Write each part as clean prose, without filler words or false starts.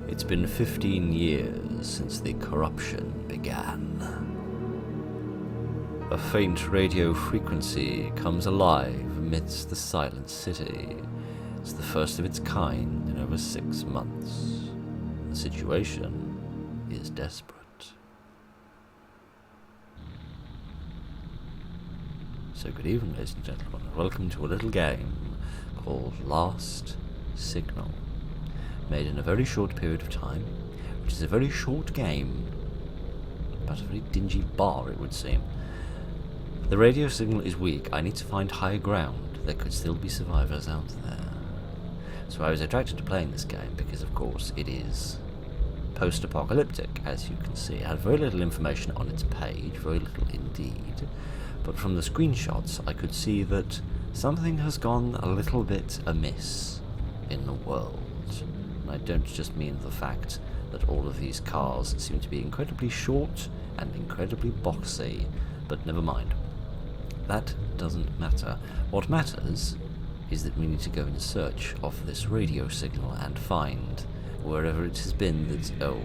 It's been 15 years since the corruption began. A faint radio frequency comes alive amidst the silent city. It's the first of its kind in over 6 months. The situation is desperate. So good evening, ladies and gentlemen, and welcome to a little game called Last Signal, made in a very short period of time, which is a very short game, about a very dingy bar it would seem. The radio signal is weak. I need to find higher ground. There could still be survivors out there. So I was attracted to playing this game because, of course, it is post-apocalyptic, as you can see. It had very little information on its page, very little indeed. But from the screenshots, I could see that something has gone a little bit amiss in the world. And I don't just mean the fact that all of these cars seem to be incredibly short and incredibly boxy, but never mind. That doesn't matter. What matters is that we need to go in search of this radio signal and find wherever it has been that, oh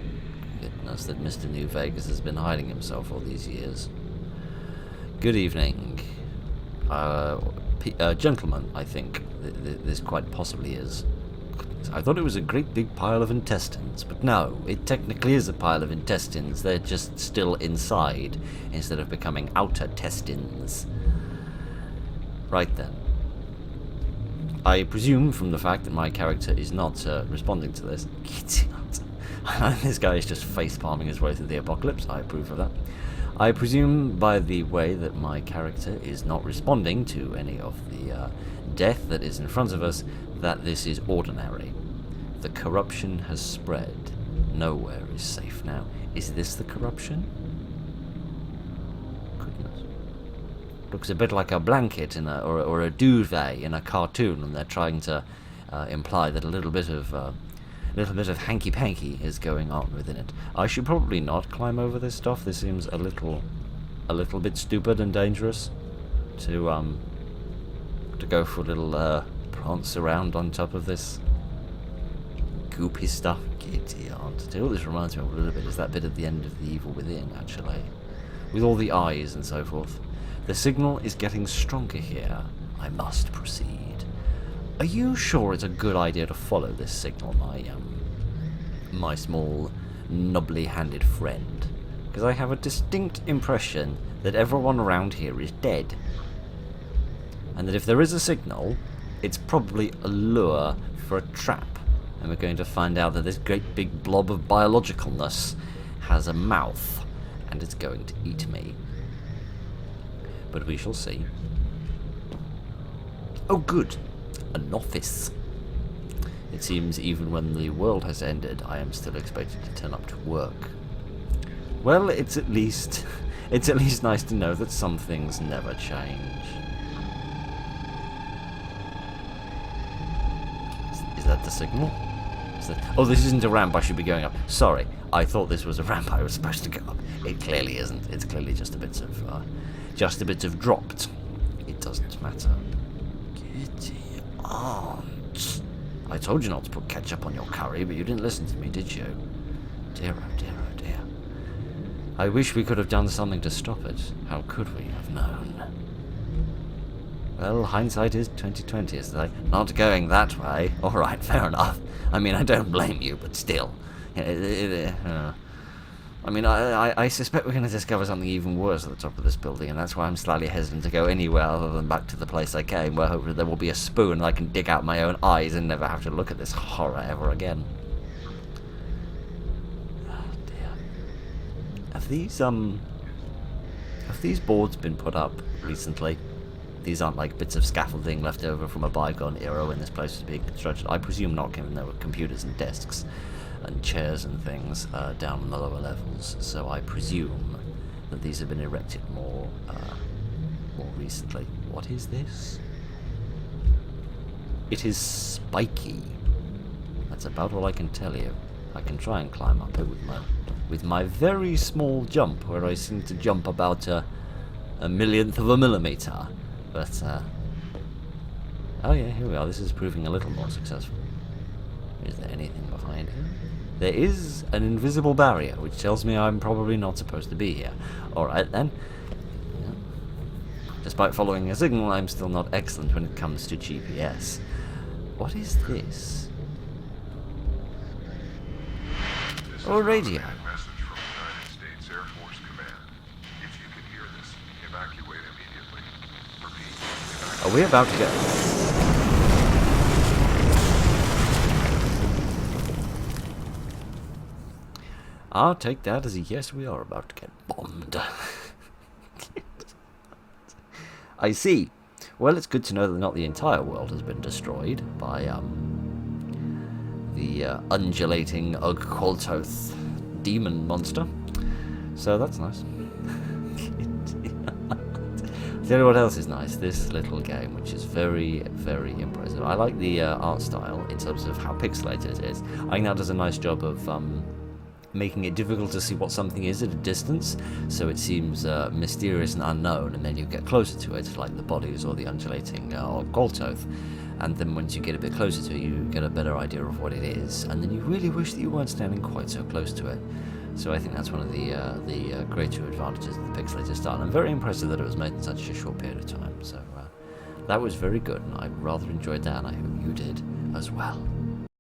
goodness, that Mr. New Vegas has been hiding himself all these years. Good evening. Gentlemen, I think this quite possibly is. I thought it was a great big pile of intestines, but no, it technically is a pile of intestines. They're just still inside, instead of becoming outer testines. Right then. I presume from the fact that my character is not responding to this. This guy is just face-palming his way through the apocalypse. I approve of that. I presume by the way that my character is not responding to any of the death that is in front of us, that this is ordinary. The corruption has spread. Nowhere is safe now. Is this the corruption? Goodness. Looks a bit like a blanket in or a duvet in a cartoon, and they're trying to imply that a little bit of hanky-panky is going on within it. I should probably not climb over this stuff. This seems a little bit stupid and dangerous to go for a little prance around on top of this goopy stuff. Giddy aunt. All this reminds me of a little bit is that bit at the end of The Evil Within, actually, with all the eyes and so forth. The signal is getting stronger here. I must proceed. Are you sure it's a good idea to follow this signal, my small, knobbly-handed friend? Because I have a distinct impression that everyone around here is dead. And that if there is a signal, it's probably a lure for a trap. And we're going to find out that this great big blob of biologicalness has a mouth, and it's going to eat me. But we shall see. Oh good! An office. It seems even when the world has ended, I am still expected to turn up to work. Well, it's at least nice to know that some things never change. Is that the signal? Oh, this isn't a ramp I should be going up. Sorry, I thought this was a ramp I was supposed to go up. It clearly isn't. It's clearly just a bit of dropped. It doesn't matter. Giddy aunt. I told you not to put ketchup on your curry, but you didn't listen to me, did you? Dear, oh dear, oh dear. I wish we could have done something to stop it. How could we have known? Well, hindsight is 20/20, as they say. Not going that way. All right, fair enough. I mean, I don't blame you, but still. I mean, I suspect we're going to discover something even worse at the top of this building, and that's why I'm slightly hesitant to go anywhere other than back to the place I came, where hopefully there will be a spoon and I can dig out my own eyes and never have to look at this horror ever again. Oh dear. Have these boards been put up recently? These aren't like bits of scaffolding left over from a bygone era when this place was being constructed. I presume not, given there were computers and desks and chairs and things down in the lower levels. So I presume that these have been erected more recently. What is this? It is spiky. That's about all I can tell you. I can try and climb up it with my very small jump, where I seem to jump about a millionth of a millimeter. But oh yeah, here we are. This is proving a little more successful. Is there anything behind here? There is an invisible barrier, which tells me I'm probably not supposed to be here. Alright then. Yeah. Despite following a signal, I'm still not excellent when it comes to GPS. What is this? Oh, radio. Message from United States Air Force Command. If you can hear this, evacuate immediately. Repeat. Are we about to get... I'll take that as a yes, we are about to get bombed. I see. Well, it's good to know that not the entire world has been destroyed by, the undulating Ugg-Qualtoth demon monster. So that's nice. Tell you what else is nice, this little game, which is very, very impressive. I like the art style in terms of how pixelated it is. I think that does a nice job of making it difficult to see what something is at a distance, so it seems mysterious and unknown, and then you get closer to it, like the bodies or the undulating Ugg-Qualtoth, and then once you get a bit closer to it, you get a better idea of what it is, and then you really wish that you weren't standing quite so close to it. So I think that's one of the greater advantages of the pixelated style. And I'm very impressed that it was made in such a short period of time, so that was very good, and I rather enjoyed that, and I hope you did as well.